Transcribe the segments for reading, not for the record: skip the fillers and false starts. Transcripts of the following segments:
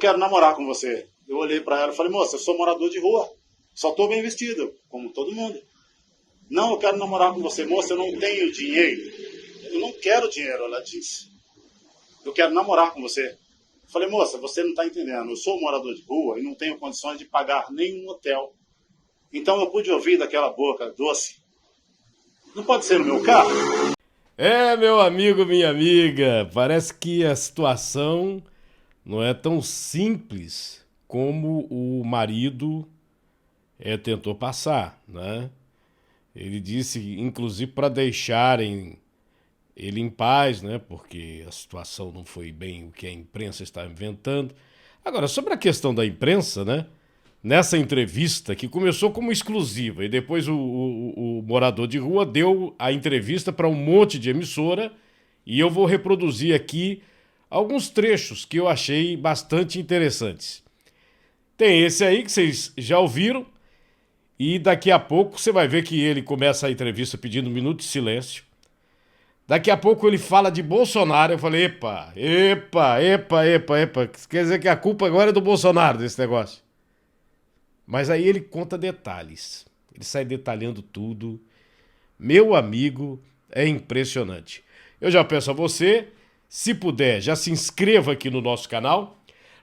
quero namorar com você. Eu olhei para ela e falei, moça, eu sou morador de rua, só estou bem vestido, como todo mundo. Não, eu quero namorar com você, moça, eu não tenho dinheiro. Eu não quero dinheiro, ela disse. Eu quero namorar com você. Eu falei, moça, você não está entendendo, eu sou morador de rua e não tenho condições de pagar nenhum hotel. Então eu pude ouvir daquela boca doce. Não pode ser no meu carro? Meu amigo, minha amiga, parece que a situação não é tão simples como o marido tentou passar, né? Ele disse, inclusive, para deixarem ele em paz, né? Porque a situação não foi bem o que a imprensa estava inventando. Agora, sobre a questão da imprensa, né? Nessa entrevista, que começou como exclusiva, e depois o morador de rua deu a entrevista para um monte de emissora, e eu vou reproduzir aqui alguns trechos que eu achei bastante interessantes. Tem esse aí que vocês já ouviram, e daqui a pouco você vai ver que ele começa a entrevista pedindo um minuto de silêncio. Daqui a pouco ele fala de Bolsonaro. Eu falei, epa. Quer dizer que a culpa agora é do Bolsonaro desse negócio. Mas aí ele conta detalhes. Ele sai detalhando tudo. Meu amigo, é impressionante. Eu já peço a você, se puder, já se inscreva aqui no nosso canal.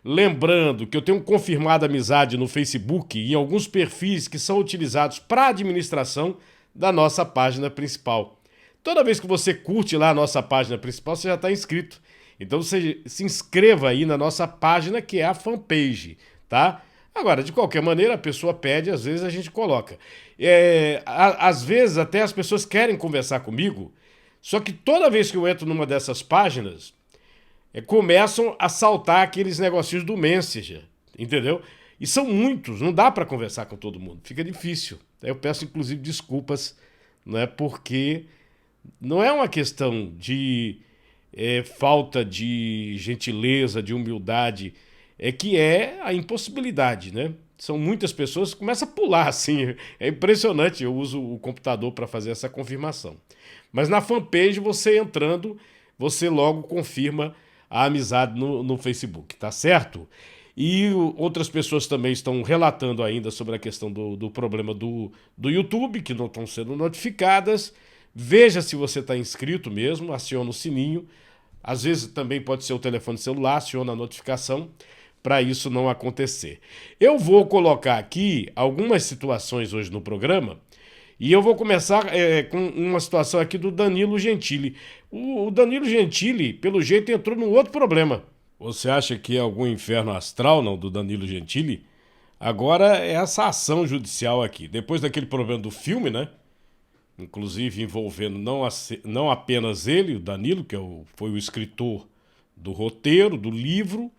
Lembrando que eu tenho confirmado amizade no Facebook e em alguns perfis que são utilizados para a administração da nossa página principal. Toda vez que você curte lá a nossa página principal, você já está inscrito. Então você se inscreva aí na nossa página, que é a fanpage, tá? Agora, de qualquer maneira, a pessoa pede, às vezes a gente coloca. Às vezes até as pessoas querem conversar comigo, só que toda vez que eu entro numa dessas páginas, começam a saltar aqueles negocinhos do Messenger, entendeu? E são muitos, não dá para conversar com todo mundo, fica difícil. Eu peço, inclusive, desculpas, né, porque não é uma questão de falta de gentileza, de humildade, é que é a impossibilidade, né? São muitas pessoas que começam a pular assim. É impressionante, eu uso o computador para fazer essa confirmação. Mas na fanpage, você entrando, você logo confirma a amizade no Facebook, tá certo? E outras pessoas também estão relatando ainda sobre a questão do problema do YouTube, que não estão sendo notificadas. Veja se você está inscrito mesmo, aciona o sininho. Às vezes também pode ser o telefone celular, aciona a notificação para isso não acontecer. Eu vou colocar aqui algumas situações hoje no programa e eu vou começar com uma situação aqui do Danilo Gentili. O Danilo Gentili, pelo jeito, entrou num outro problema. Você acha que é algum inferno astral, não, do Danilo Gentili? Agora é essa ação judicial aqui. Depois daquele problema do filme, né? Inclusive envolvendo não apenas ele, o Danilo, que foi o escritor do roteiro, do livro,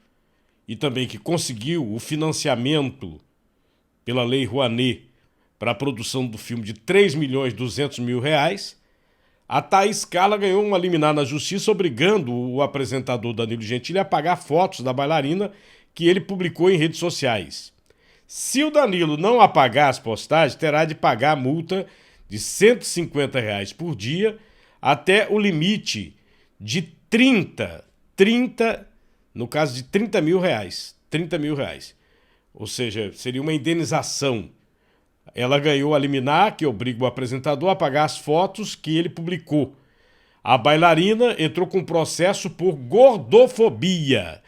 e também que conseguiu o financiamento pela Lei Rouanet para a produção do filme de 3.200.000 reais, a Thaís Carla ganhou uma liminar na justiça obrigando o apresentador Danilo Gentili a pagar fotos da bailarina que ele publicou em redes sociais. Se o Danilo não apagar as postagens, terá de pagar a multa de R$ 150 por dia até o limite de 30, no caso de R$ 30 mil. Ou seja, seria uma indenização. Ela ganhou a liminar que obriga o apresentador a pagar as fotos que ele publicou. A bailarina entrou com processo por gordofobia.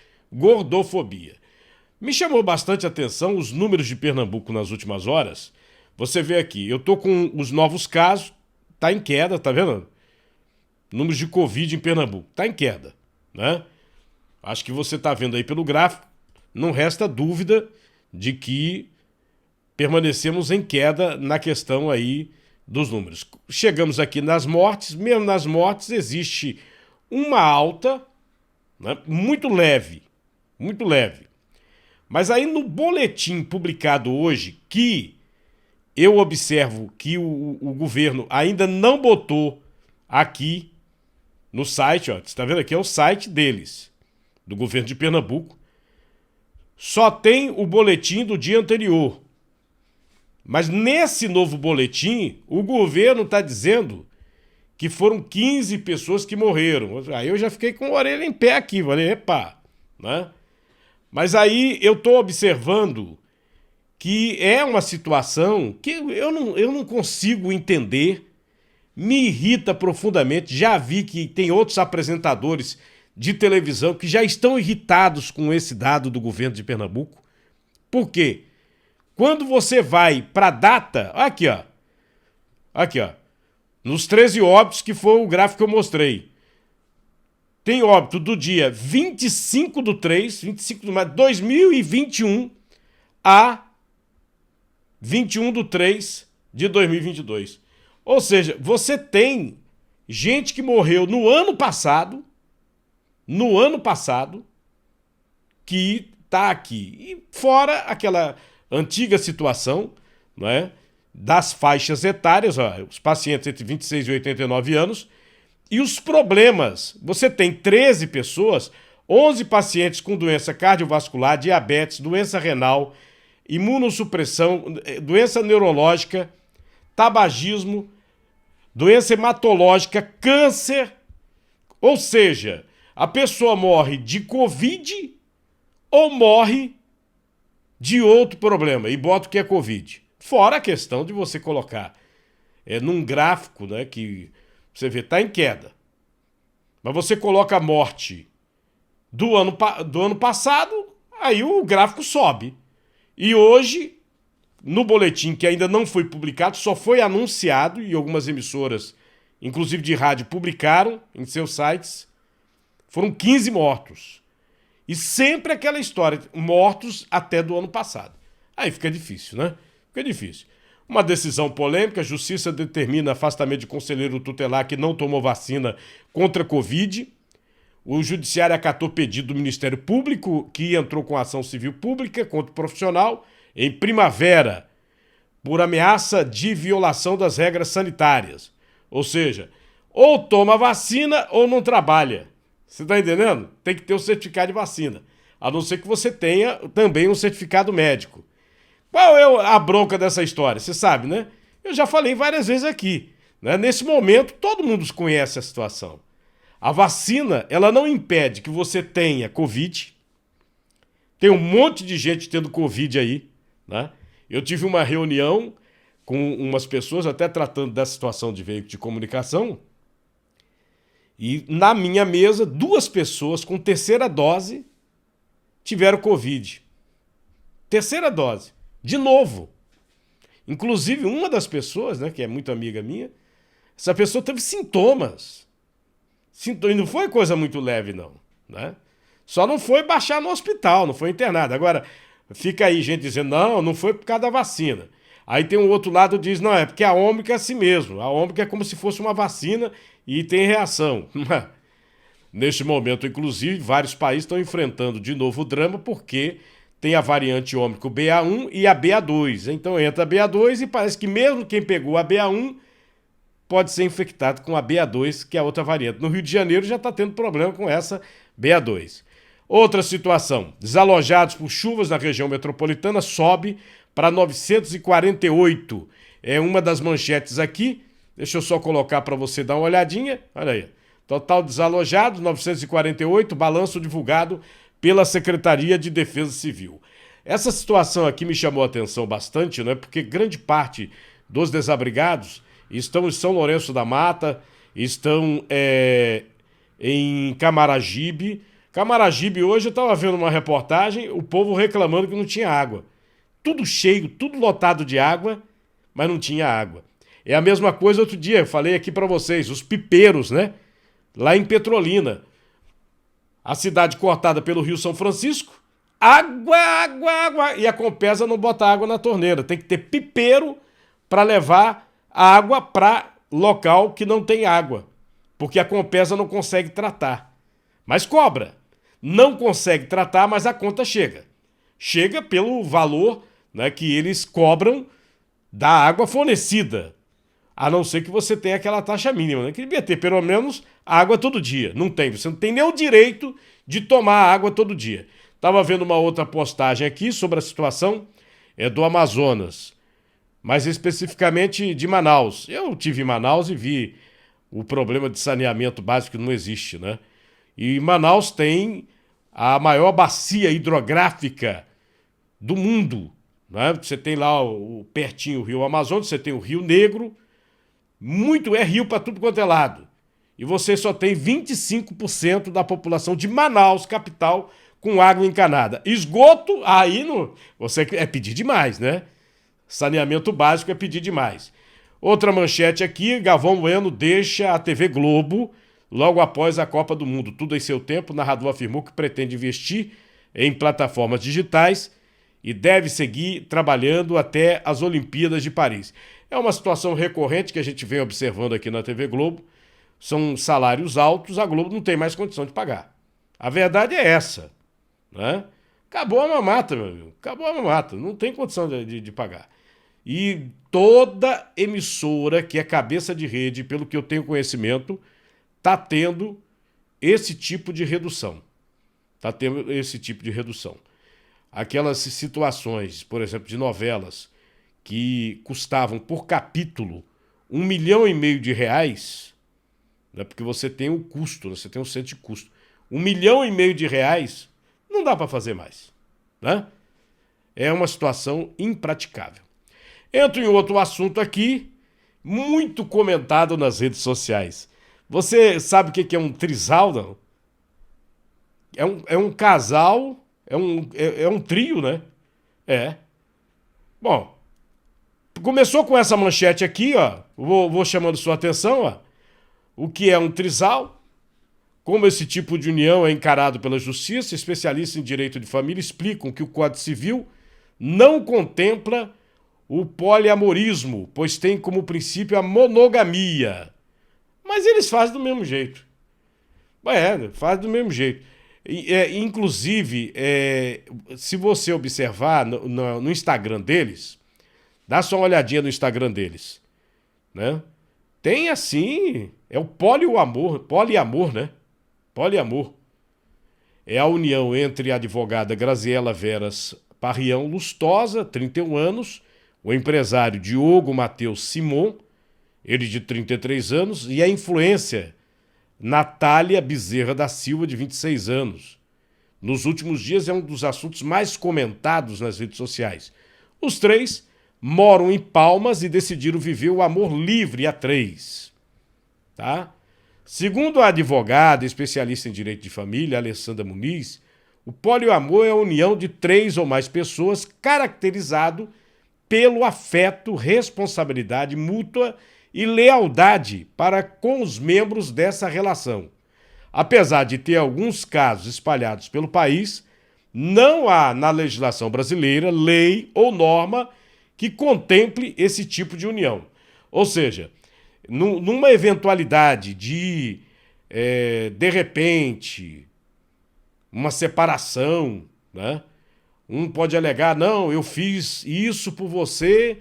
Me chamou bastante atenção os números de Pernambuco nas últimas horas. Você vê aqui, eu tô com os novos casos, tá em queda, tá vendo? Números de Covid em Pernambuco, tá em queda, né? Acho que você tá vendo aí pelo gráfico, não resta dúvida de que permanecemos em queda na questão aí dos números. Chegamos aqui nas mortes, mesmo nas mortes existe uma alta, né, muito leve. Mas aí no boletim publicado hoje, que eu observo que o governo ainda não botou aqui no site, ó, você está vendo aqui, é o site deles, do governo de Pernambuco, só tem o boletim do dia anterior. Mas nesse novo boletim, o governo está dizendo que foram 15 pessoas que morreram. Aí eu já fiquei com a orelha em pé aqui, falei, epa, né? Mas aí eu estou observando que é uma situação que eu não consigo entender, me irrita profundamente. Já vi que tem outros apresentadores de televisão que já estão irritados com esse dado do governo de Pernambuco. Por quê? Quando você vai para a data, aqui ó, nos 13 óbitos, que foi o gráfico que eu mostrei, tem óbito do dia 25 de 2021 a 21 de 3 de 2022. Ou seja, você tem gente que morreu no ano passado, que está aqui. E fora aquela antiga situação, não é, das faixas etárias, ó, os pacientes entre 26 e 89 anos, e os problemas. Você tem 13 pessoas, 11 pacientes com doença cardiovascular, diabetes, doença renal, imunossupressão, doença neurológica, tabagismo, doença hematológica, câncer. Ou seja, a pessoa morre de Covid ou morre de outro problema, e bota o que é Covid. Fora a questão de você colocar num gráfico, né, que você vê, está em queda. Mas você coloca a morte do ano passado, aí o gráfico sobe. E hoje, no boletim que ainda não foi publicado, só foi anunciado, e algumas emissoras, inclusive de rádio, publicaram em seus sites, foram 15 mortos. E sempre aquela história, mortos até do ano passado. Aí fica difícil, né? Fica difícil. Uma decisão polêmica, a Justiça determina afastamento de conselheiro tutelar que não tomou vacina contra a Covid. O Judiciário acatou pedido do Ministério Público, que entrou com ação civil pública contra o profissional em Primavera, por ameaça de violação das regras sanitárias. Ou seja, ou toma vacina ou não trabalha. Você está entendendo? Tem que ter o certificado de vacina. A não ser que você tenha também um certificado médico. Qual é a bronca dessa história? Você sabe, né? Eu já falei várias vezes aqui, né? Nesse momento, todo mundo conhece a situação. A vacina, ela não impede que você tenha Covid. Tem um monte de gente tendo Covid aí, né? Eu tive uma reunião com umas pessoas, até tratando dessa situação de veículo de comunicação, e na minha mesa, 2 pessoas com terceira dose tiveram Covid. Terceira dose. De novo. Inclusive, uma das pessoas, né, que é muito amiga minha, essa pessoa teve sintomas. E não foi coisa muito leve, não, né? Só não foi baixar no hospital, não foi internado. Agora, fica aí gente dizendo, não foi por causa da vacina. Aí tem um outro lado que diz, não, é porque a Ômicron é assim mesmo. A Ômicron é como se fosse uma vacina e tem reação. Neste momento, inclusive, vários países estão enfrentando de novo o drama porque tem a variante Ômicron BA1 e a BA2. Então entra a BA2 e parece que mesmo quem pegou a BA1 pode ser infectado com a BA2, que é a outra variante. No Rio de Janeiro já está tendo problema com essa BA2. Outra situação, desalojados por chuvas na região metropolitana sobe para 948. É uma das manchetes aqui. Deixa eu só colocar para você dar uma olhadinha. Olha aí. Total desalojados, 948, balanço divulgado pela Secretaria de Defesa Civil. Essa situação aqui me chamou a atenção bastante, né? Porque grande parte dos desabrigados estão em São Lourenço da Mata, estão em Camaragibe. Camaragibe, hoje eu estava vendo uma reportagem, o povo reclamando que não tinha água. Tudo cheio, tudo lotado de água, mas não tinha água. É a mesma coisa outro dia, eu falei aqui para vocês, os pipeiros, né? Lá em Petrolina. A cidade cortada pelo Rio São Francisco, água, e a Compesa não bota água na torneira. Tem que ter pipeiro para levar água para local que não tem água, porque a Compesa não consegue tratar. Mas cobra. Não consegue tratar, mas a conta chega. Chega pelo valor, né, que eles cobram da água fornecida. A não ser que você tenha aquela taxa mínima, né? Que devia ter pelo menos água todo dia. Não tem. Você não tem nem o direito de tomar água todo dia. Estava vendo uma outra postagem aqui sobre a situação do Amazonas, mais especificamente de Manaus. Eu tive em Manaus e vi o problema de saneamento básico que não existe, né? E Manaus tem a maior bacia hidrográfica do mundo. Né? Você tem lá pertinho o Rio Amazonas, você tem o Rio Negro, muito é rio para tudo quanto é lado. E você só tem 25% da população de Manaus, capital, com água encanada. Esgoto, aí não, você é pedir demais, né? Saneamento básico é pedir demais. Outra manchete aqui, Galvão Bueno deixa a TV Globo logo após a Copa do Mundo. Tudo em seu tempo, o narrador afirmou que pretende investir em plataformas digitais e deve seguir trabalhando até as Olimpíadas de Paris. É uma situação recorrente que a gente vem observando aqui na TV Globo. São salários altos, a Globo não tem mais condição de pagar. A verdade é essa. Né? Acabou a mamata, meu amigo. Acabou a mamata. Não tem condição de pagar. E toda emissora que é cabeça de rede, pelo que eu tenho conhecimento, está tendo esse tipo de redução. Está tendo esse tipo de redução. Aquelas situações, por exemplo, de novelas que custavam por capítulo R$1,5 milhão, né, porque você tem o custo, né, você tem o centro de custo. R$1,5 milhão não dá para fazer mais. Né? É uma situação impraticável. Entro em outro assunto aqui, muito comentado nas redes sociais. Você sabe o que é um trisal, não? É um casal, é um trio, né? É. Bom, começou com essa manchete aqui, ó. Vou chamando sua atenção, ó. O que é um trisal? Como esse tipo de união é encarado pela justiça, especialistas em direito de família explicam que o Código Civil não contempla o poliamorismo, pois tem como princípio a monogamia. Mas eles fazem do mesmo jeito. Faz do mesmo jeito. Inclusive, se você observar no Instagram deles, dá só uma olhadinha no Instagram deles, né? Tem assim, é o poliamor, né? Poliamor. É a união entre a advogada Graziela Veras Parrião Lustosa, 31 anos, o empresário Diogo Matheus Simon, ele de 33 anos, e a influencer Natália Bezerra da Silva, de 26 anos. Nos últimos dias é um dos assuntos mais comentados nas redes sociais. Os três moram em Palmas e decidiram viver o amor livre a três. Tá? Segundo a advogada especialista em direito de família, Alessandra Muniz, o poliamor é a união de 3 ou mais pessoas caracterizado pelo afeto, responsabilidade mútua e lealdade para com os membros dessa relação. Apesar de ter alguns casos espalhados pelo país, não há na legislação brasileira lei ou norma que contemple esse tipo de união. Ou seja, numa eventualidade de repente, uma separação, né? Um pode alegar, não, eu fiz isso por você,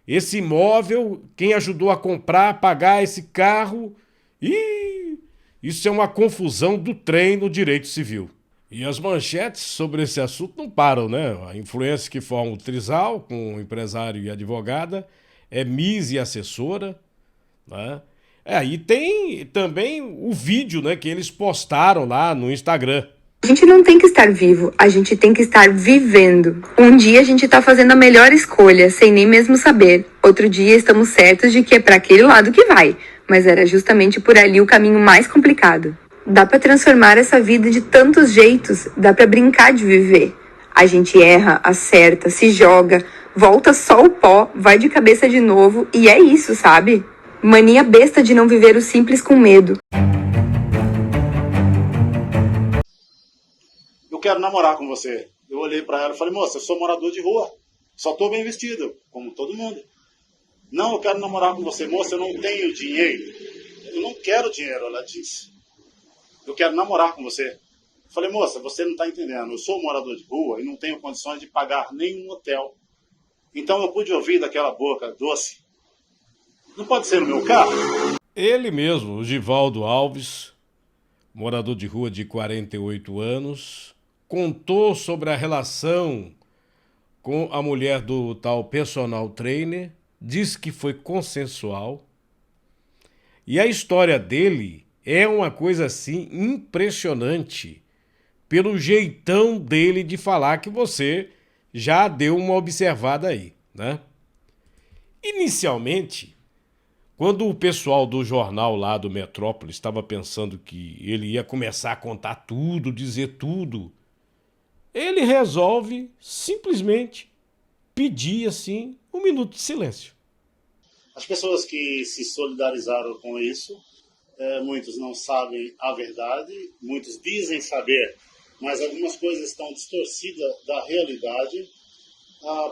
esse imóvel, quem ajudou a comprar, a pagar esse carro, e isso é uma confusão do trem no direito civil. E as manchetes sobre esse assunto não param, né? A influência que forma o trisal com o empresário e a advogada é Miss e assessora, né? E tem também o vídeo, né, que eles postaram lá no Instagram. A gente não tem que estar vivo, a gente tem que estar vivendo. Um dia a gente tá fazendo a melhor escolha, sem nem mesmo saber. Outro dia estamos certos de que é para aquele lado que vai, mas era justamente por ali o caminho mais complicado. Dá pra transformar essa vida de tantos jeitos, dá pra brincar de viver. A gente erra, acerta, se joga, volta só o pó, vai de cabeça de novo e é isso, sabe? Mania besta de não viver o simples com medo. Eu quero namorar com você. Eu olhei pra ela e falei, moça, eu sou morador de rua. Só tô bem vestido, como todo mundo. Não, eu quero namorar com você. Moça, eu não tenho dinheiro. Eu não quero dinheiro, ela disse. Eu quero namorar com você. Eu falei, moça, você não tá entendendo. Eu sou morador de rua e não tenho condições de pagar nenhum hotel. Então eu pude ouvir daquela boca doce. Não pode ser no meu carro? Ele mesmo, o Givaldo Alves, morador de rua de 48 anos, contou sobre a relação com a mulher do tal personal trainer, disse que foi consensual. E a história dele é uma coisa assim impressionante. pelo jeitão dele de falar que você já deu uma observada aí, né? Inicialmente, quando o pessoal do jornal lá do Metrópolis estava pensando que ele ia começar a contar tudo, dizer tudo, ele resolve simplesmente pedir, assim, um minuto de silêncio. As pessoas que se solidarizaram com isso, muitos não sabem a verdade, muitos dizem saber, mas algumas coisas estão distorcidas da realidade.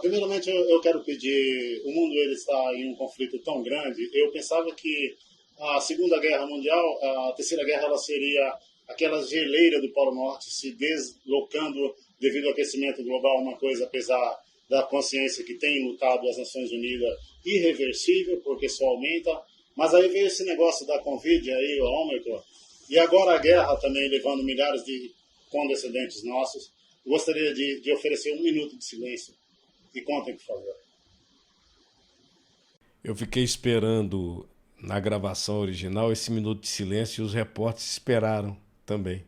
Primeiramente, eu quero pedir, o mundo ele está em um conflito tão grande, eu pensava que a Segunda Guerra Mundial, a Terceira Guerra, ela seria aquela geleira do Polo Norte se deslocando devido ao aquecimento global, uma coisa, apesar da consciência que tem lutado as Nações Unidas, irreversível, porque só aumenta. Mas aí veio esse negócio da Covid, aí, o Ômicron, e agora a guerra também levando milhares de condescendentes nossos. Gostaria de oferecer um minuto de silêncio. E contem, por favor. Eu fiquei esperando na gravação original esse minuto de silêncio e os repórteres esperaram também.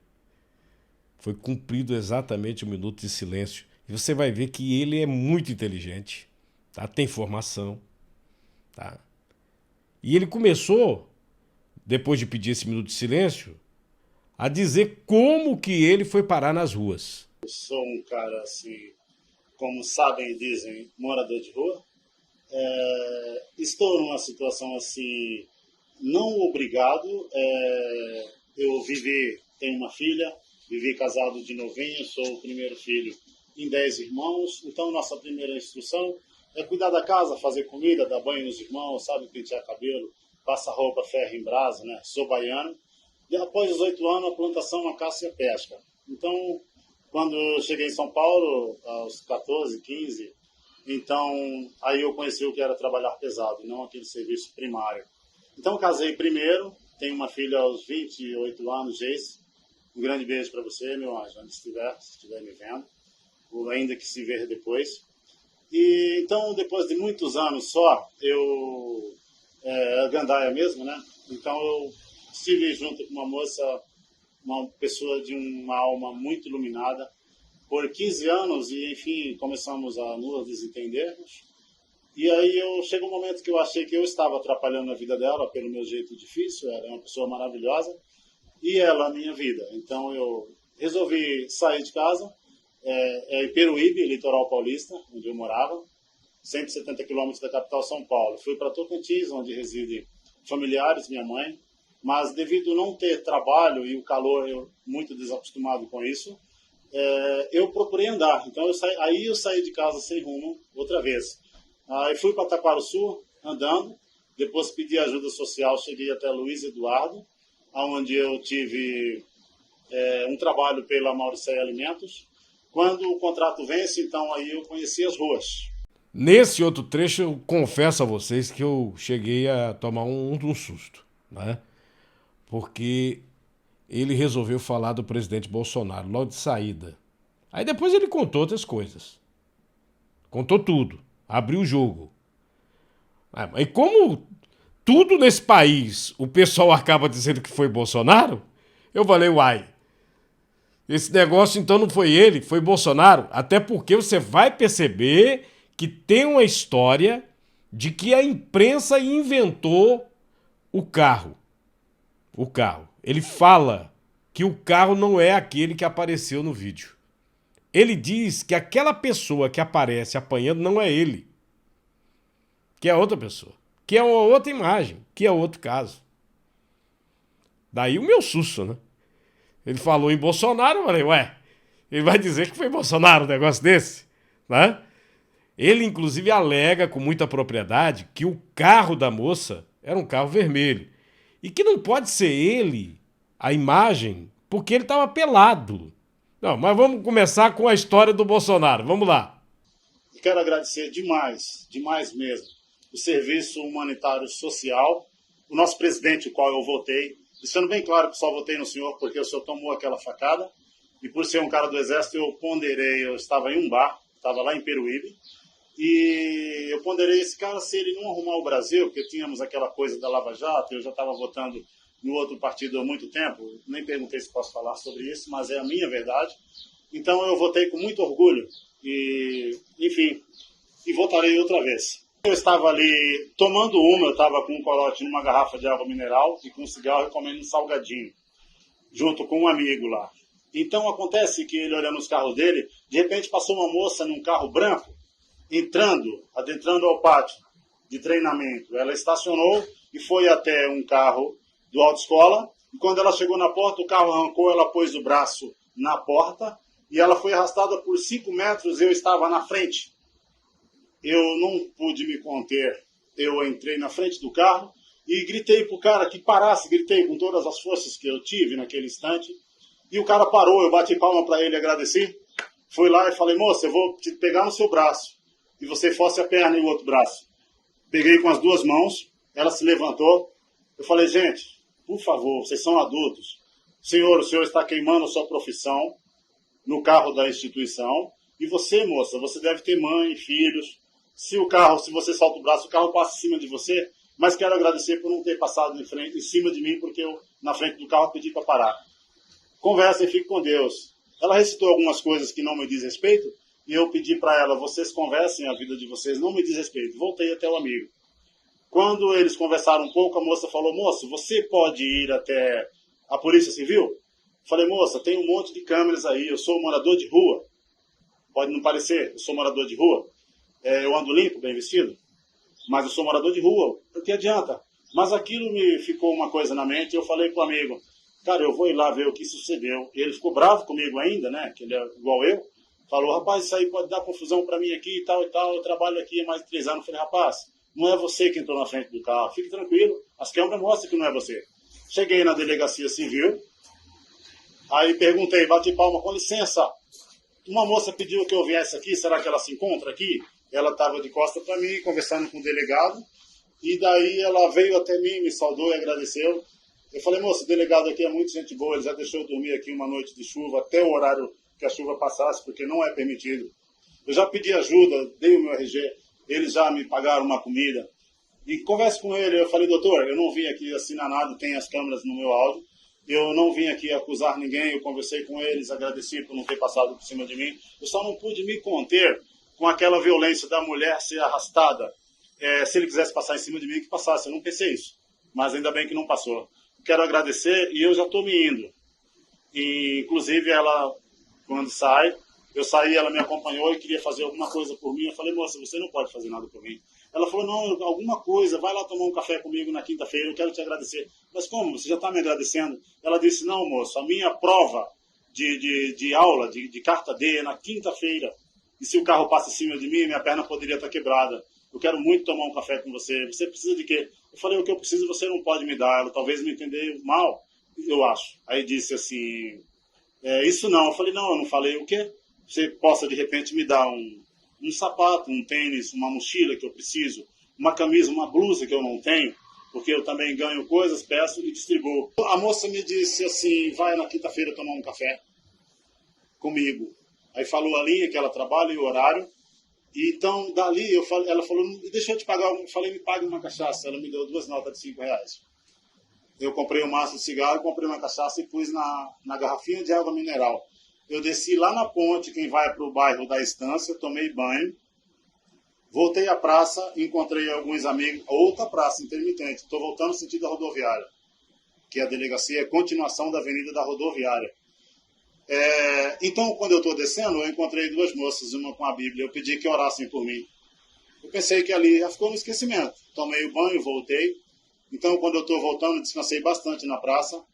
Foi cumprido exatamente o minuto de silêncio. E você vai ver que ele é muito inteligente, tá? Tem formação, tá? E ele começou, depois de pedir esse minuto de silêncio, a dizer como que ele foi parar nas ruas. Eu sou um cara, assim, como sabem e dizem, morador de rua. Estou numa situação assim, não obrigado. Eu tenho uma filha, vivi casado de novinho, sou o primeiro filho em 10 irmãos. Então, nossa primeira instrução é cuidar da casa, fazer comida, dar banho nos irmãos, sabe, pentear cabelo, passa roupa, ferro em brasa, né? Sou baiano. E após os 8 anos, a plantação, a caça e a pesca. Então, quando eu cheguei em São Paulo, aos 14, 15, então aí eu conheci o que era trabalhar pesado, não aquele serviço primário. Então, casei primeiro, tenho uma filha aos 28 anos, Jace. Um grande beijo para você, meu anjo, onde estiver, se estiver me vendo, ou ainda que se ver depois. E então, depois de muitos anos só, gandaia mesmo, né? Então, eu estive junto com uma moça, uma pessoa de uma alma muito iluminada, por 15 anos, e enfim, começamos a nos desentendermos. E aí chegou um momento que eu achei que eu estava atrapalhando a vida dela pelo meu jeito difícil, ela é uma pessoa maravilhosa, e ela a minha vida. Então eu resolvi sair de casa, em Peruíbe, litoral paulista, onde eu morava, 170 quilômetros da capital São Paulo. Fui para Tocantins, onde residem familiares, minha mãe, mas devido a não ter trabalho e o calor, eu muito desacostumado com isso, eu procurei andar. Então eu saí de casa sem rumo outra vez. Aí fui para Taquarussu andando, depois pedi ajuda social, cheguei até Luiz Eduardo, onde eu tive um trabalho pela Mauricéia Alimentos. Quando o contrato vence, então aí eu conheci as ruas. Nesse outro trecho, eu confesso a vocês que eu cheguei a tomar um susto, né? Porque ele resolveu falar do presidente Bolsonaro logo de saída. Aí depois ele contou outras coisas. Contou tudo. Abriu o jogo. E como tudo nesse país o pessoal acaba dizendo que foi Bolsonaro, eu falei, uai, esse negócio então não foi ele, foi Bolsonaro. Até porque você vai perceber que tem uma história de que a imprensa inventou o carro. O carro. Ele fala que o carro não é aquele que apareceu no vídeo. Ele diz que aquela pessoa que aparece apanhando não é ele. Que é outra pessoa. Que é uma outra imagem. Que é outro caso. Daí o meu susto, né? Ele falou em Bolsonaro, eu falei, ué, ele vai dizer que foi Bolsonaro um negócio desse? Né? Ele, inclusive, alega com muita propriedade que o carro da moça era um carro vermelho. E que não pode ser ele, a imagem, porque ele estava pelado. Não, mas vamos começar com a história do Bolsonaro. Vamos lá. Quero agradecer demais, demais mesmo, o Serviço Humanitário Social, o nosso presidente, o qual eu votei. Deixando bem claro que só votei no senhor porque o senhor tomou aquela facada. E por ser um cara do Exército, eu ponderei, eu estava em um bar, estava lá em Peruíbe, e eu ponderei esse cara, se ele não arrumar o Brasil, porque tínhamos aquela coisa da Lava Jato, eu já estava votando no outro partido há muito tempo, nem perguntei se posso falar sobre isso, mas é a minha verdade. Então eu votei com muito orgulho e, enfim, e votarei outra vez. Eu estava ali tomando uma, eu estava com um corote numa garrafa de água mineral e com um cigarro e comendo um salgadinho, junto com um amigo lá. Então acontece que ele olhando os carros dele, de repente passou uma moça num carro branco, adentrando ao pátio de treinamento. Ela estacionou e foi até um carro do autoescola, e quando ela chegou na porta, o carro arrancou, ela pôs o braço na porta, e ela foi arrastada por 5 metros, eu estava na frente. Eu não pude me conter, eu entrei na frente do carro e gritei para o cara que parasse, gritei com todas as forças que eu tive naquele instante, e o cara parou, eu bati palma para ele, agradeci, fui lá e falei, moça, eu vou te pegar no seu braço, e você force a perna e o outro braço. Peguei com as 2 mãos, ela se levantou, eu falei, gente, por favor, vocês são adultos, o senhor está queimando a sua profissão no carro da instituição, e você, moça, você deve ter mãe, filhos, se você solta o braço, o carro passa em cima de você, mas quero agradecer por não ter passado em cima de mim, porque eu, na frente do carro, pedi para parar. Conversa e fique com Deus. Ela recitou algumas coisas que não me diz respeito, e eu pedi para ela, vocês conversem, a vida de vocês não me diz respeito. Voltei até o amigo. Quando eles conversaram um pouco, a moça falou, moço, você pode ir até a Polícia Civil? Falei, moça, tem um monte de câmeras aí, eu sou morador de rua. Pode não parecer, eu sou morador de rua. Eu ando limpo, bem vestido, mas eu sou morador de rua, o que adianta? Mas aquilo me ficou uma coisa na mente, eu falei pro amigo, cara, eu vou ir lá ver o que sucedeu. E ele ficou bravo comigo ainda, né, que ele é igual eu, falou, rapaz, isso aí pode dar confusão para mim aqui e tal, eu trabalho aqui há mais de 3 anos. Eu falei, rapaz, não é você que entrou na frente do carro, fique tranquilo, as câmeras mostram que não é você. Cheguei na delegacia civil, aí perguntei, bati palma, com licença, uma moça pediu que eu viesse aqui, será que ela se encontra aqui? Ela estava de costas para mim, conversando com o delegado, e daí ela veio até mim, me saudou e agradeceu. Eu falei, moça, o delegado aqui é muito gente boa, ele já deixou eu dormir aqui uma noite de chuva, até o horário que a chuva passasse, porque não é permitido. Eu já pedi ajuda, dei o meu RG, eles já me pagaram uma comida. E converso com ele, eu falei, doutor, eu não vim aqui assinar nada, tem as câmeras no meu áudio, eu não vim aqui acusar ninguém, eu conversei com eles, agradeci por não ter passado por cima de mim, eu só não pude me conter com aquela violência da mulher ser arrastada. Se ele quisesse passar em cima de mim, que passasse. Eu não pensei isso. Mas ainda bem que não passou. Quero agradecer e eu já estou me indo. E, inclusive, ela, quando eu saí, ela me acompanhou e queria fazer alguma coisa por mim. Eu falei, moça, você não pode fazer nada por mim. Ela falou, não, alguma coisa, vai lá tomar um café comigo na quinta-feira, eu quero te agradecer. Mas como? Você já está me agradecendo? Ela disse, não, moço, a minha prova de aula, de carta D é na quinta-feira. E se o carro passa em cima de mim, minha perna poderia estar quebrada. Eu quero muito tomar um café com você. Você precisa de quê? Eu falei, o que eu preciso você não pode me dar. Ela talvez me entendeu mal, eu acho. Aí disse assim, isso não. Eu falei, não, eu não falei o quê? Você possa, de repente, me dar um sapato, um tênis, uma mochila que eu preciso, uma camisa, uma blusa que eu não tenho, porque eu também ganho coisas, peço e distribuo. A moça me disse assim, vai na quinta-feira tomar um café comigo. Aí falou a linha que ela trabalha e o horário. E então, dali, ela falou, deixa eu te pagar. Eu falei, me pague uma cachaça. Ela me deu 2 notas de R$5. Eu comprei um maço de cigarro, comprei uma cachaça e pus na garrafinha de água mineral. Eu desci lá na ponte, quem vai para o bairro da Estância, tomei banho. Voltei à praça, encontrei alguns amigos. Outra praça, intermitente. Estou voltando no sentido da rodoviária. Que a delegacia é continuação da avenida da rodoviária. Então, quando eu estou descendo, eu encontrei 2 moças, uma com a Bíblia. Eu pedi que orassem por mim. Eu pensei que ali já ficou no esquecimento. Tomei o banho, voltei. Então, quando eu estou voltando, descansei bastante na praça.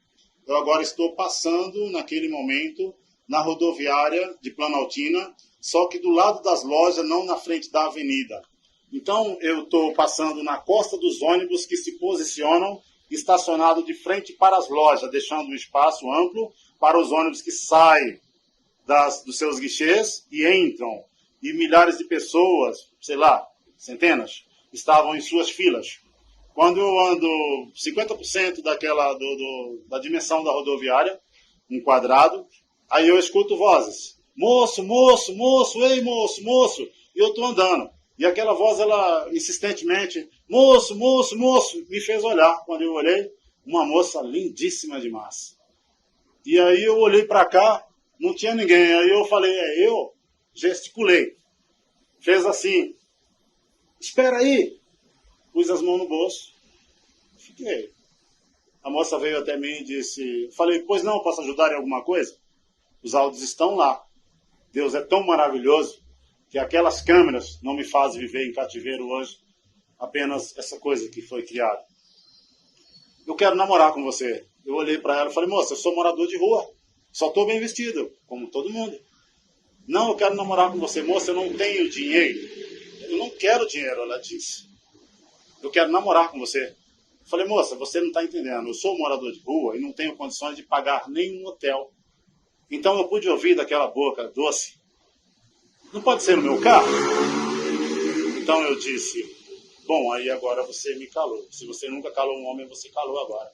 Eu agora estou passando, naquele momento, na rodoviária de Planaltina, só que do lado das lojas, não na frente da avenida. Então, eu estou passando na costa dos ônibus que se posicionam estacionado de frente para as lojas, deixando um espaço amplo para os ônibus que saem dos seus guichês e entram. E milhares de pessoas, sei lá, centenas, estavam em suas filas. Quando eu ando 50% da dimensão da rodoviária, um quadrado, aí eu escuto vozes. Moço, moço, moço, ei moço, moço. E eu estou andando. E aquela voz, ela insistentemente, moço, moço, moço, me fez olhar. Quando eu olhei, uma moça lindíssima demais. E aí eu olhei para cá, não tinha ninguém. Aí eu falei, eu gesticulei. Fez assim, espera aí. Pus as mãos no bolso, fiquei. A moça veio até mim e disse, falei, pois não, posso ajudar em alguma coisa? Os áudios estão lá. Deus é tão maravilhoso que aquelas câmeras não me fazem viver em cativeiro hoje, apenas essa coisa que foi criada. Eu quero namorar com você. Eu olhei para ela e falei, moça, eu sou morador de rua, só estou bem vestido, como todo mundo. Não, eu quero namorar com você, moça, eu não tenho dinheiro. Eu não quero dinheiro, ela disse. Eu quero namorar com você. Eu falei, moça, você não está entendendo, eu sou morador de rua e não tenho condições de pagar nenhum hotel. Então eu pude ouvir daquela boca doce, não pode ser no meu carro? Então eu disse, bom, aí agora você me calou. Se você nunca calou um homem, você calou agora.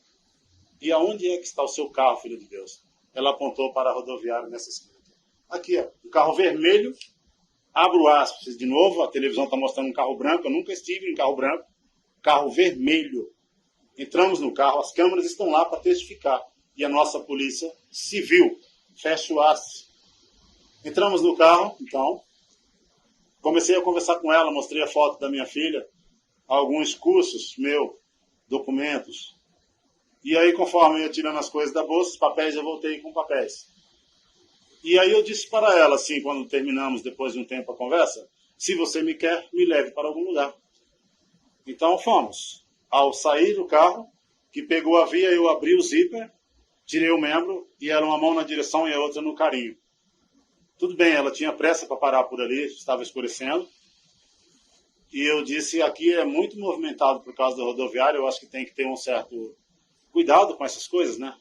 E aonde é que está o seu carro, filho de Deus? Ela apontou para a rodoviária nessa esquina. Aqui, ó, um carro vermelho. Abro aspas de novo, a televisão está mostrando um carro branco. Eu nunca estive em carro branco. Carro vermelho. Entramos no carro, as câmeras estão lá para testificar. E a nossa polícia civil. Fecha o aspas. Entramos no carro, então. Comecei a conversar com ela, mostrei a foto da minha filha. Alguns cursos, documentos. E aí, conforme eu ia tirando as coisas da bolsa, os papéis, eu voltei com papéis. E aí eu disse para ela, assim, quando terminamos, depois de um tempo a conversa, se você me quer, me leve para algum lugar. Então fomos. Ao sair do carro, que pegou a via, eu abri o zíper, tirei o membro, e era uma mão na direção e a outra no carinho. Tudo bem, ela tinha pressa para parar por ali, estava escurecendo. E eu disse, aqui é muito movimentado por causa da rodoviária, eu acho que tem que ter um certo cuidado com essas coisas, né?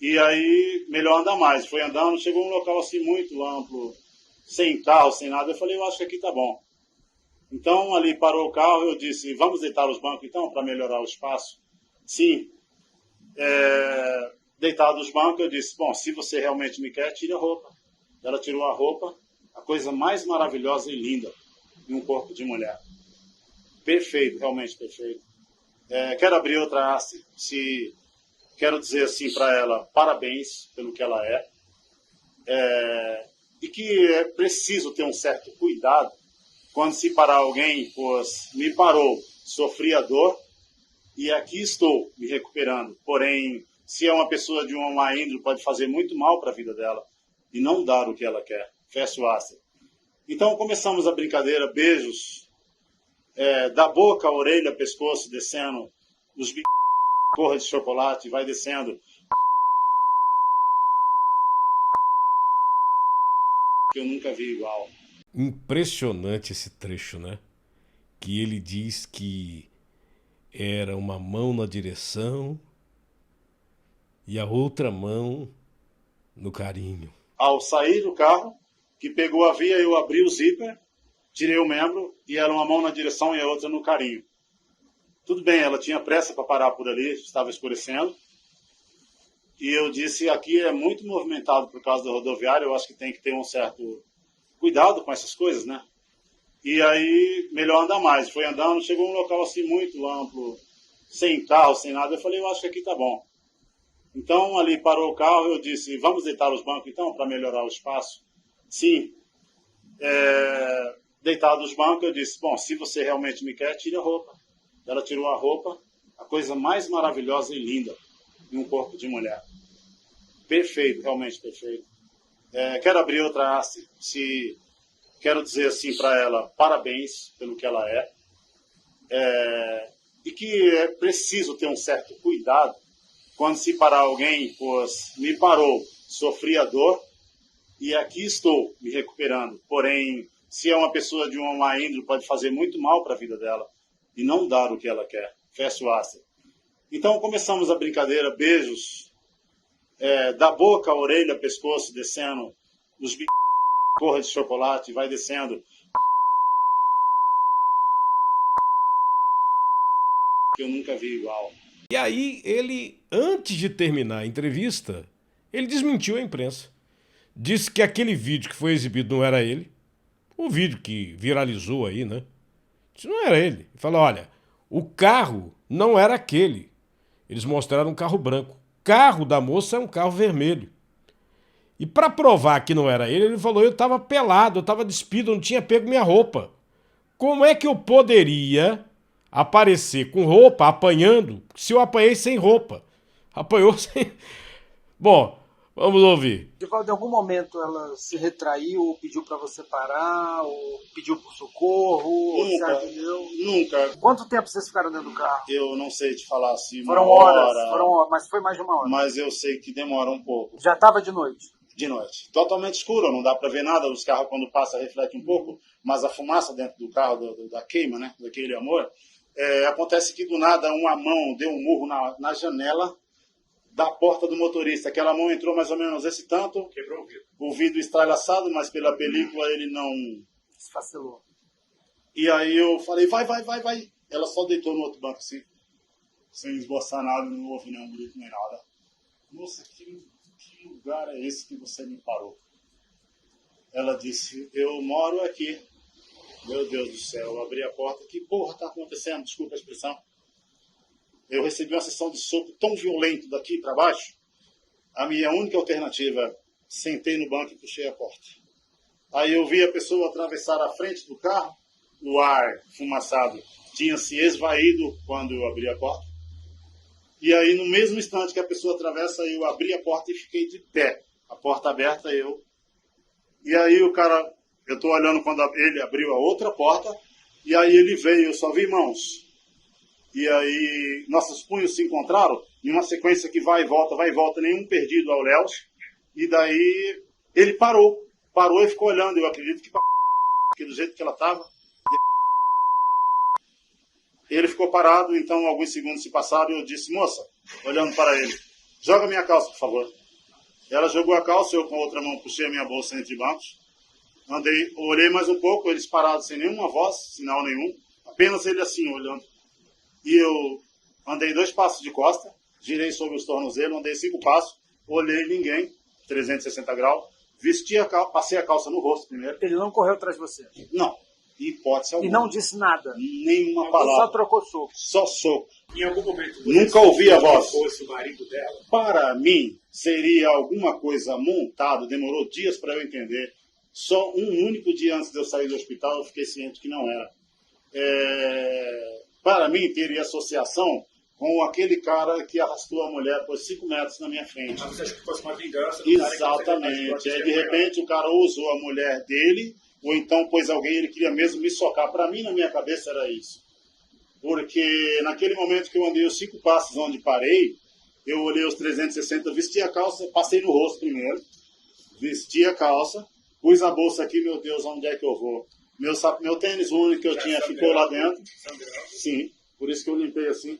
E aí, melhor andar mais. Foi andando, chegou um local assim muito amplo, sem carro, sem nada. Eu falei, eu acho que aqui tá bom. Então, ali parou o carro, eu disse, vamos deitar os bancos então, para melhorar o espaço? Sim. Deitado os bancos, eu disse, bom, se você realmente me quer, tire a roupa. Ela tirou a roupa, a coisa mais maravilhosa e linda em um corpo de mulher. Perfeito, realmente perfeito. Quero abrir outra haste. Quero dizer assim para ela, parabéns pelo que ela é. E que é preciso ter um certo cuidado quando se parar alguém, pois me parou, sofri a dor e aqui estou me recuperando. Porém, se é uma pessoa de uma má índole, pode fazer muito mal para a vida dela e não dar o que ela quer. Fecha o aspas. Então começamos a brincadeira, beijos, da boca, orelha, pescoço, descendo, os corra de chocolate, vai descendo. Que eu nunca vi igual. Impressionante esse trecho, né? Que ele diz que era uma mão na direção e a outra mão no carinho. Ao sair do carro, que pegou a via, eu abri o zíper, tirei o membro e era uma mão na direção e a outra no carinho. Tudo bem, ela tinha pressa para parar por ali, estava escurecendo. E eu disse, aqui é muito movimentado por causa da rodoviária, eu acho que tem que ter um certo cuidado com essas coisas, né? E aí, melhor andar mais. Foi andando, chegou um local assim muito amplo, sem carro, sem nada. Eu falei, eu acho que aqui tá bom. Então, ali parou o carro, eu disse, vamos deitar os bancos então, para melhorar o espaço? Sim. Deitado os bancos, eu disse, bom, se você realmente me quer, tire a roupa. Ela tirou a roupa, a coisa mais maravilhosa e linda em um corpo de mulher. Perfeito, realmente perfeito. Quero abrir outra haste. Quero dizer assim para ela, parabéns pelo que ela é. E que é preciso ter um certo cuidado quando se parar alguém, pois me parou, sofri a dor e aqui estou me recuperando. Porém, se é uma pessoa de uma má índole, pode fazer muito mal para a vida dela e não dar o que ela quer. Fecha o aspas. Então começamos a brincadeira, beijos, da boca, orelha, pescoço, descendo, os corra de chocolate, vai descendo. Que eu nunca vi igual. E aí ele, antes de terminar a entrevista, ele desmentiu a imprensa. Disse que aquele vídeo que foi exibido não era ele. O vídeo que viralizou aí, né? Isso não era ele. Ele falou, olha, o carro não era aquele. Eles mostraram um carro branco. O carro da moça é um carro vermelho. E para provar que não era ele falou, eu estava pelado, eu estava despido, eu não tinha pego minha roupa. Como é que eu poderia aparecer com roupa, apanhando, se eu apanhei sem roupa? Apanhou sem... Bom, vamos ouvir. Divaldo, em algum momento ela se retraiu, ou pediu para você parar, ou pediu por socorro, ou se arrependeu? Nunca. Quanto tempo vocês ficaram dentro do carro? Eu não sei te falar assim, Foram horas, mas foi mais de uma hora. Mas eu sei que demora um pouco. Já estava de noite? De noite. Totalmente escuro, não dá para ver nada. Os carros, quando passam, refletem um pouco, mas a fumaça dentro do carro, da queima, né, daquele amor, acontece que do nada uma mão deu um murro na janela da porta do motorista. Aquela mão entrou mais ou menos esse tanto. Quebrou o vidro. O vidro estralhaçado, mas pela película ele não... Esfacelou. E aí eu falei, vai. Ela só deitou no outro banco assim, sem esboçar nada, não houve nenhum grito nem nada. Moça, que lugar é esse que você me parou? Ela disse, eu moro aqui. Meu Deus do céu, eu abri a porta, que porra tá acontecendo? Desculpa a expressão. Eu recebi uma sessão de soco tão violento daqui para baixo, a minha única alternativa, sentei no banco e puxei a porta. Aí eu vi a pessoa atravessar a frente do carro, o ar fumaçado tinha se esvaído quando eu abri a porta. E aí, no mesmo instante que a pessoa atravessa, eu abri a porta e fiquei de pé. A porta aberta, eu. E aí o cara, eu estou olhando quando ele abriu a outra porta, e aí ele veio, eu só vi mãos. E aí, nossos punhos se encontraram, em uma sequência que vai e volta, nenhum perdido ao léu. E daí, ele parou e ficou olhando, eu acredito que do jeito que ela estava. Ele ficou parado, então alguns segundos se passaram e eu disse, moça, olhando para ele, joga minha calça, por favor. Ela jogou a calça, eu com a outra mão puxei a minha bolsa entre bancos. Olhei mais um pouco, eles parados sem nenhuma voz, sinal nenhum, apenas ele assim, olhando. E eu andei 2 passos de costa, girei sobre os tornozelos, andei 5 passos, olhei ninguém, 360 graus, passei a calça no rosto primeiro. Ele não correu atrás de você? Não. Hipótese alguma. E não disse nada? Nenhuma palavra. Só trocou soco? Só soco. Em algum momento nunca ouvi a voz. Fosse o marido dela? Para mim, seria alguma coisa montada, demorou dias para eu entender. Só um único dia antes de eu sair do hospital, eu fiquei ciente que não era. Para mim, teria associação com aquele cara que arrastou a mulher por 5 metros na minha frente. Mas você acha que fosse uma vingança? Exatamente. Aí, de repente, o cara usou a mulher dele, ou então pôs alguém, ele queria mesmo me socar. Para mim, na minha cabeça, era isso. Porque naquele momento que eu andei os 5 passos onde parei, eu olhei os 360, vesti a calça, passei no rosto primeiro, vesti a calça, pus a bolsa aqui, meu Deus, onde é que eu vou? Meu tênis único que eu tinha ficou lá dentro. Sim, por isso que eu limpei assim.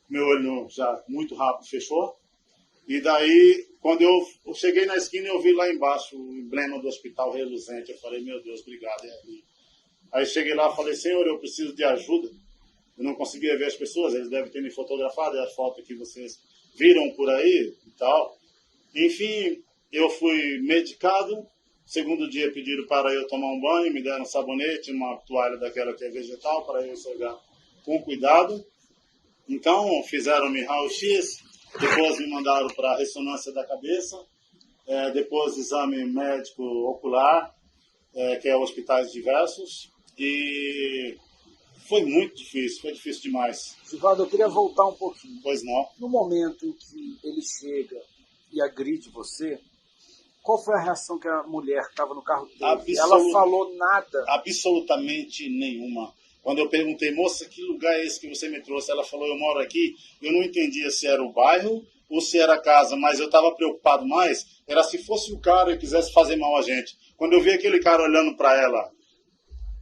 Meu olho já muito rápido fechou. E daí, quando eu cheguei na esquina, eu vi lá embaixo o emblema do hospital reluzente. Eu falei, meu Deus, obrigado. Aí cheguei lá e falei, Senhor, eu preciso de ajuda. Eu não conseguia ver as pessoas, eles devem ter me fotografado, é a foto que vocês viram por aí e tal. Enfim, eu fui medicado. Segundo dia pediram para eu tomar um banho, me deram um sabonete, uma toalha daquela que é vegetal, para eu enxergar com cuidado. Então, fizeram-me raio-x, depois me mandaram para a ressonância da cabeça, depois exame médico ocular, que é hospitais diversos, e foi muito difícil, foi difícil demais. Divaldo, eu queria voltar um pouquinho. Pois não. No momento em que ele chega e agride você, qual foi a reação que a mulher que estava no carro teve? Ela falou nada? Absolutamente nenhuma. Quando eu perguntei, moça, que lugar é esse que você me trouxe? Ela falou, eu moro aqui. Eu não entendia se era o bairro ou se era a casa, mas eu estava preocupado mais, era se fosse o cara e quisesse fazer mal a gente. Quando eu vi aquele cara olhando para ela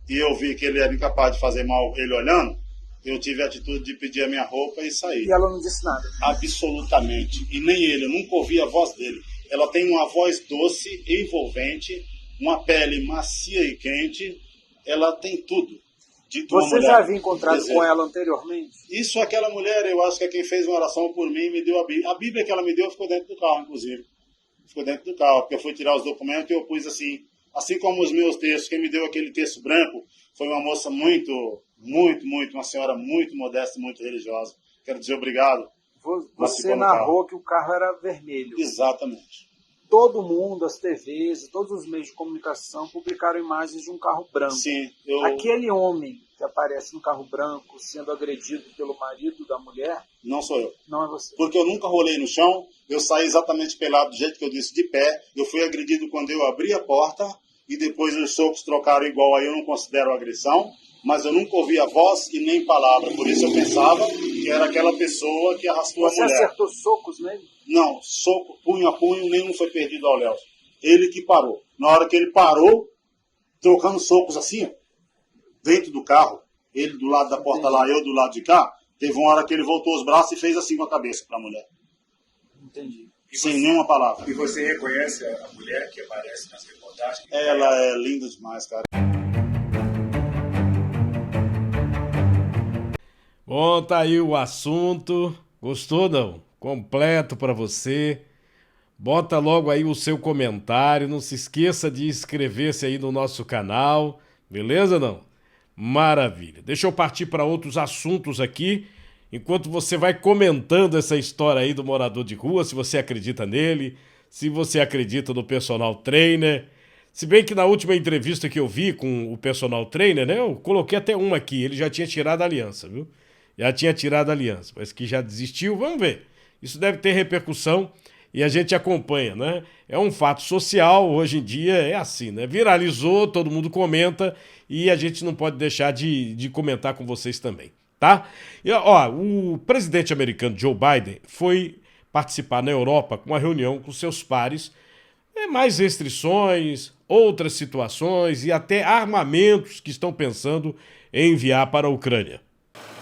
e eu vi que ele era incapaz de fazer mal ele olhando, eu tive a atitude de pedir a minha roupa e sair. E ela não disse nada? Absolutamente. E nem ele, eu nunca ouvi a voz dele. Ela tem uma voz doce, envolvente, uma pele macia e quente. Ela tem tudo. Você já havia encontrado com ela anteriormente? Isso, aquela mulher, eu acho que é quem fez uma oração por mim, me deu a Bíblia. A Bíblia que ela me deu ficou dentro do carro, inclusive. Ficou dentro do carro, porque eu fui tirar os documentos e eu pus assim como os meus textos. Quem me deu aquele texto branco foi uma moça uma senhora muito modesta, muito religiosa. Quero dizer obrigado. Você narrou que o carro era vermelho. Exatamente. Todo mundo, as TVs, todos os meios de comunicação publicaram imagens de um carro branco. Sim, Aquele homem que aparece no carro branco sendo agredido pelo marido da mulher... Não sou eu. Não é você. Porque eu nunca rolei no chão, eu saí exatamente pelado do jeito que eu disse, de pé. Eu fui agredido quando eu abri a porta e depois os socos trocaram igual, aí eu não considero agressão, mas eu nunca ouvi a voz e nem palavra. Por isso eu pensava que era aquela pessoa que arrastou a mulher. Você acertou socos nele? Não, soco, punho a punho, nenhum foi perdido ao Léo. Ele que parou. Na hora que ele parou, trocando socos assim, ó, dentro do carro, ele do lado da porta lá, eu do lado de cá, teve uma hora que ele voltou os braços e fez assim com a cabeça para a mulher. Entendi. Sem nenhuma palavra. E você reconhece a mulher que aparece nas reportagens? Ela é linda demais, cara. Bom, tá aí o assunto. Gostou, não? Completo para você. Bota logo aí o seu comentário. Não se esqueça de inscrever-se aí no nosso canal. Beleza, não? Maravilha. Deixa eu partir para outros assuntos aqui. Enquanto você vai comentando essa história aí do morador de rua, se você acredita nele, se você acredita no personal trainer. Se bem que na última entrevista que eu vi com o personal trainer, né? Eu coloquei até uma aqui. Ele já tinha tirado a aliança, viu? Já tinha tirado a aliança, mas que já desistiu. Vamos ver. Isso deve ter repercussão e a gente acompanha, né? É um fato social, hoje em dia é assim, né? Viralizou, todo mundo comenta e a gente não pode deixar de comentar com vocês também, tá? E, ó, o presidente americano Joe Biden foi participar na Europa com uma reunião com seus pares, mais restrições, outras situações e até armamentos que estão pensando em enviar para a Ucrânia.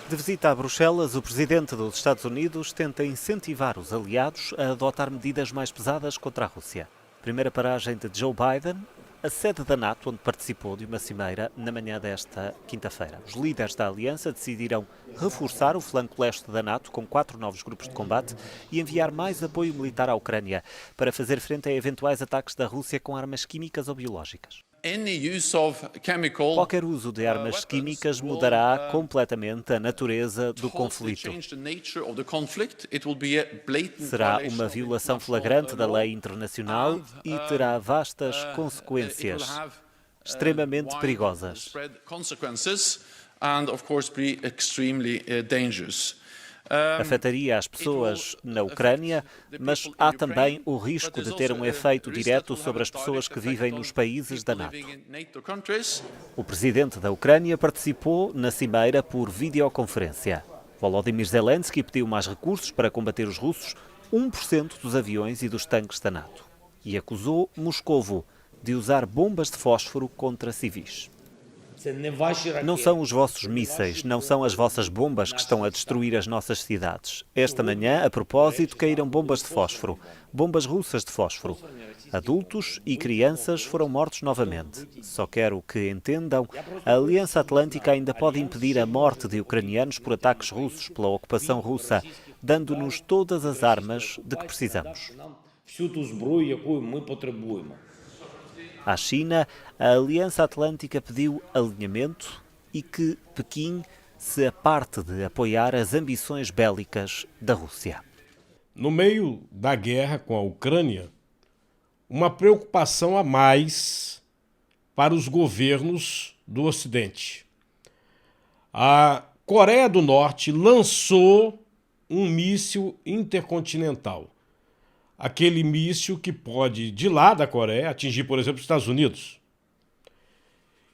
De visita a Bruxelas, o presidente dos Estados Unidos tenta incentivar os aliados a adotar medidas mais pesadas contra a Rússia. Primeira paragem de Joe Biden, a sede da NATO, onde participou de uma cimeira na manhã desta quinta-feira. Os líderes da aliança decidiram reforçar o flanco leste da NATO com 4 novos grupos de combate e enviar mais apoio militar à Ucrânia para fazer frente a eventuais ataques da Rússia com armas químicas ou biológicas. Qualquer uso de armas químicas mudará completamente a natureza do conflito. Será uma violação flagrante da lei internacional e terá vastas consequências, extremamente perigosas. Afetaria as pessoas na Ucrânia, mas há também o risco de ter um efeito direto sobre as pessoas que vivem nos países da NATO. O presidente da Ucrânia participou na cimeira por videoconferência. Volodymyr Zelensky pediu mais recursos para combater os russos, 1% dos aviões e dos tanques da NATO, e acusou Moscovo de usar bombas de fósforo contra civis. Não são os vossos mísseis, não são as vossas bombas que estão a destruir as nossas cidades. Esta manhã, a propósito, caíram bombas de fósforo, bombas russas de fósforo. Adultos e crianças foram mortos novamente. Só quero que entendam, a Aliança Atlântica ainda pode impedir a morte de ucranianos por ataques russos, pela ocupação russa, dando-nos todas as armas de que precisamos. À China, a Aliança Atlântica pediu alinhamento e que Pequim se aparte de apoiar as ambições bélicas da Rússia. No meio da guerra com a Ucrânia, uma preocupação a mais para os governos do Ocidente. A Coreia do Norte lançou um míssil intercontinental. Aquele míssil que pode, de lá da Coreia, atingir, por exemplo, os Estados Unidos.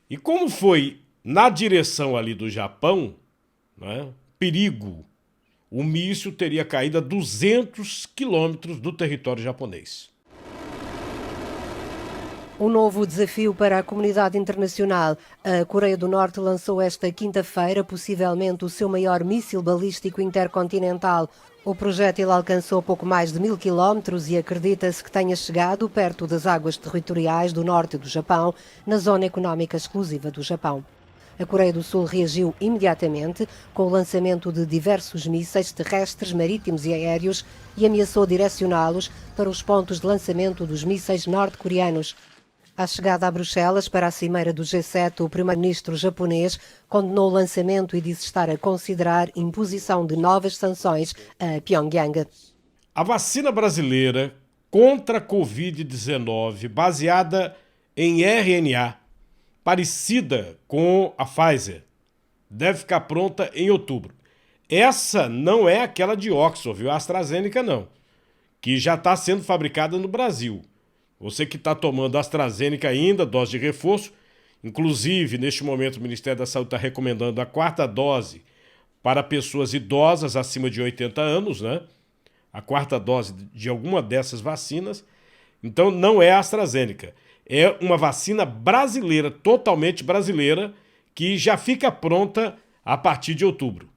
E como foi na direção ali do Japão, né, perigo, o míssil teria caído a 200 quilômetros do território japonês. Um novo desafio para a comunidade internacional. A Coreia do Norte lançou esta quinta-feira, possivelmente, o seu maior míssil balístico intercontinental. O projétil alcançou pouco mais de 1000 quilómetros e acredita-se que tenha chegado perto das águas territoriais do norte do Japão, na zona económica exclusiva do Japão. A Coreia do Sul reagiu imediatamente com o lançamento de diversos mísseis terrestres, marítimos e aéreos e ameaçou direcioná-los para os pontos de lançamento dos mísseis norte-coreanos. À chegada a Bruxelas para a cimeira do G7, o primeiro-ministro japonês condenou o lançamento e disse estar a considerar imposição de novas sanções a Pyongyang. A vacina brasileira contra a Covid-19, baseada em RNA, parecida com a Pfizer, deve ficar pronta em outubro. Essa não é aquela de Oxford, viu? A AstraZeneca não, que já está sendo fabricada no Brasil. Você que está tomando AstraZeneca ainda, dose de reforço, inclusive, neste momento, o Ministério da Saúde está recomendando a 4ª dose para pessoas idosas acima de 80 anos, né? A 4ª dose de alguma dessas vacinas. Então, não é a AstraZeneca. É uma vacina brasileira, totalmente brasileira, que já fica pronta a partir de outubro.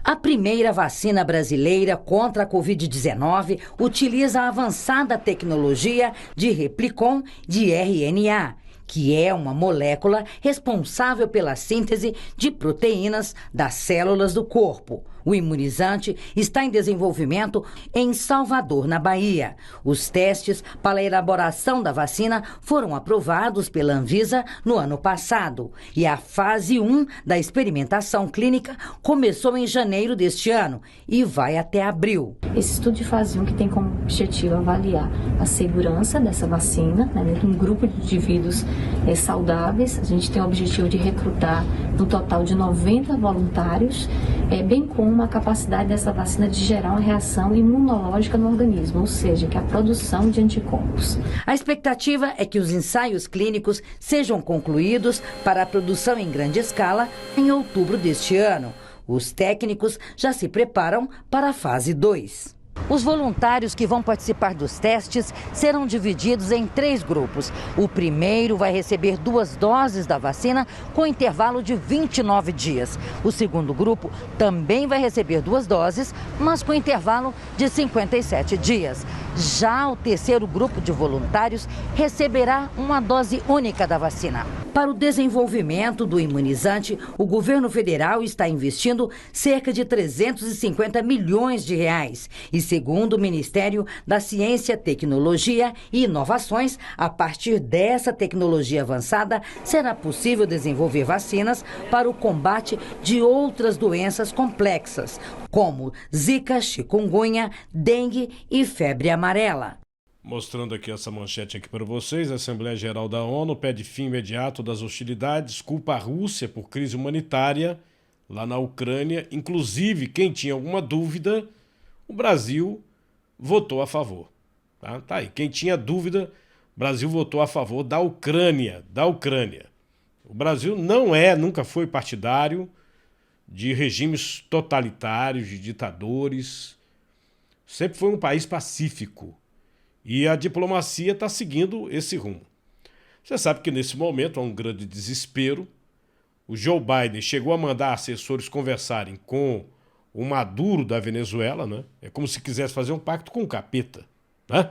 A primeira vacina brasileira contra a Covid-19 utiliza a avançada tecnologia de replicon de RNA, que é uma molécula responsável pela síntese de proteínas das células do corpo. O imunizante está em desenvolvimento em Salvador, na Bahia. Os testes para a elaboração da vacina foram aprovados pela Anvisa no ano passado. E a fase 1 da experimentação clínica começou em janeiro deste ano e vai até abril. Esse estudo de fase 1 que tem como objetivo avaliar a segurança dessa vacina, dentro de um grupo de indivíduos saudáveis. A gente tem o objetivo de recrutar um total de 90 voluntários, bem como a capacidade dessa vacina de gerar uma reação imunológica no organismo, ou seja, que é a produção de anticorpos. A expectativa é que os ensaios clínicos sejam concluídos para a produção em grande escala em outubro deste ano. Os técnicos já se preparam para a fase 2. Os voluntários que vão participar dos testes serão divididos em 3 grupos. O primeiro vai receber 2 doses da vacina com intervalo de 29 dias. O segundo grupo também vai receber 2 doses, mas com intervalo de 57 dias. Já o terceiro grupo de voluntários receberá uma dose única da vacina. Para o desenvolvimento do imunizante, o governo federal está investindo cerca de 350 milhões de reais. E segundo o Ministério da Ciência, Tecnologia e Inovações, a partir dessa tecnologia avançada, será possível desenvolver vacinas para o combate de outras doenças complexas, como Zika, chikungunya, dengue e febre amarela. Mostrando aqui essa manchete aqui para vocês, a Assembleia Geral da ONU pede fim imediato das hostilidades, culpa a Rússia por crise humanitária lá na Ucrânia. Inclusive, quem tinha alguma dúvida, o Brasil votou a favor. Tá aí. Quem tinha dúvida, o Brasil votou a favor da Ucrânia. O Brasil nunca foi partidário de regimes totalitários, de ditadores. Sempre foi um país pacífico. E a diplomacia está seguindo esse rumo. Você sabe que nesse momento há um grande desespero. O Joe Biden chegou a mandar assessores conversarem com o Maduro da Venezuela, né? É como se quisesse fazer um pacto com o capeta, né?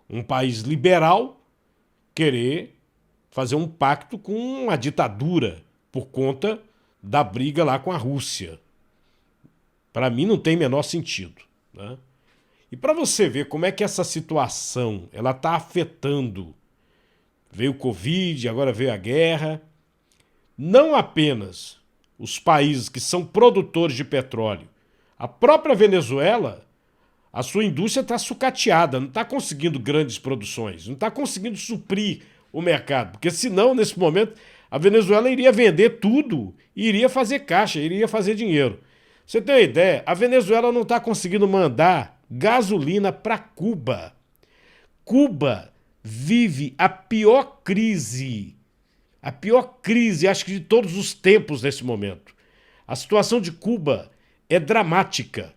Um país liberal querer fazer um pacto com uma ditadura por conta da briga lá com a Rússia. Para mim não tem menor sentido, né? E para você ver como é que essa situação ela está afetando, veio o Covid, agora veio a guerra, não apenas os países que são produtores de petróleo, a própria Venezuela, a sua indústria está sucateada, não está conseguindo grandes produções, não está conseguindo suprir o mercado, porque senão, nesse momento, a Venezuela iria vender tudo e iria fazer caixa, iria fazer dinheiro. Você tem uma ideia? A Venezuela não está conseguindo mandar gasolina para Cuba. Cuba vive a pior crise, acho que de todos os tempos nesse momento. A situação de Cuba é dramática.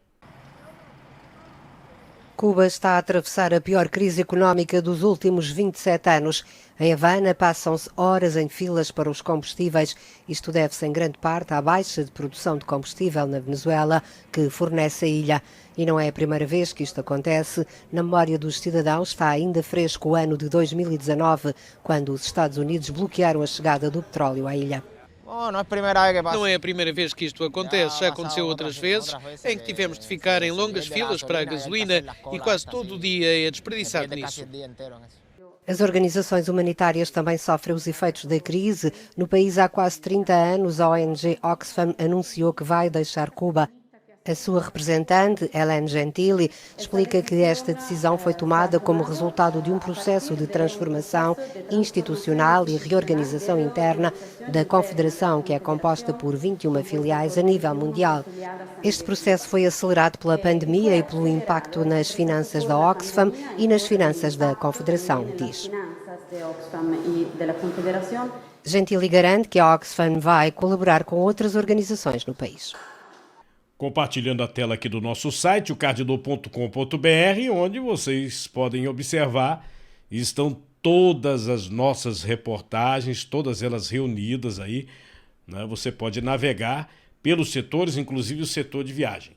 Cuba está a atravessar a pior crise económica dos últimos 27 anos. Em Havana, passam-se horas em filas para os combustíveis. Isto deve-se em grande parte à baixa de produção de combustível na Venezuela, que fornece a ilha. E não é a primeira vez que isto acontece. Na memória dos cidadãos está ainda fresco o ano de 2019, quando os Estados Unidos bloquearam a chegada do petróleo à ilha. Não é a primeira vez que isto acontece, já aconteceu outras vezes em que tivemos de ficar em longas filas para a gasolina e quase todo o dia é desperdiçado nisso. As organizações humanitárias também sofrem os efeitos da crise. No país há quase 30 anos, a ONG Oxfam anunciou que vai deixar Cuba. A sua representante, Helen Gentili, explica que esta decisão foi tomada como resultado de um processo de transformação institucional e reorganização interna da Confederação, que é composta por 21 filiais a nível mundial. Este processo foi acelerado pela pandemia e pelo impacto nas finanças da Oxfam e nas finanças da Confederação, diz. Gentili garante que a Oxfam vai colaborar com outras organizações no país. Compartilhando a tela aqui do nosso site, o cardinal.com.br, onde vocês podem observar, estão todas as nossas reportagens, todas elas reunidas aí, né? Você pode navegar pelos setores, inclusive o setor de viagem.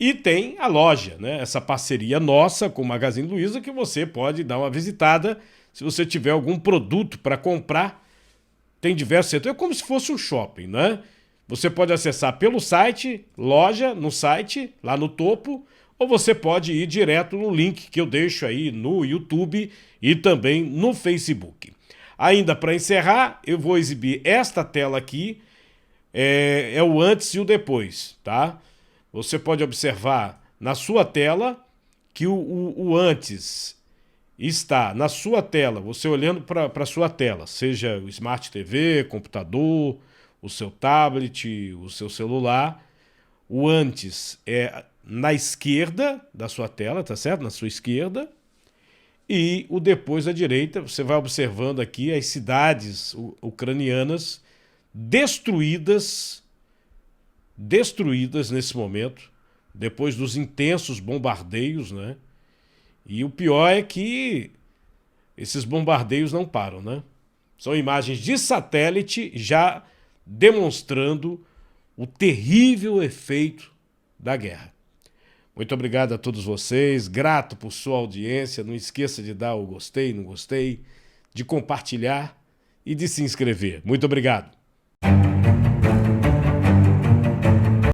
E tem a loja, né? Essa parceria nossa com o Magazine Luiza, que você pode dar uma visitada se você tiver algum produto para comprar. Tem diversos setores, é como se fosse um shopping, né? Você pode acessar pelo site, loja, no site, lá no topo, ou você pode ir direto no link que eu deixo aí no YouTube e também no Facebook. Ainda para encerrar, eu vou exibir esta tela aqui, é o antes e o depois, tá? Você pode observar na sua tela que o antes está na sua tela, você olhando para a sua tela, seja o Smart TV, computador, o seu tablet, o seu celular. O antes é na esquerda da sua tela, tá certo? Na sua esquerda. E o depois à direita, você vai observando aqui as cidades ucranianas destruídas nesse momento, depois dos intensos bombardeios, né? E o pior é que esses bombardeios não param, né? São imagens de satélite já demonstrando o terrível efeito da guerra. Muito obrigado a todos vocês, grato por sua audiência. Não esqueça de dar o gostei, não gostei, de compartilhar e de se inscrever. Muito obrigado.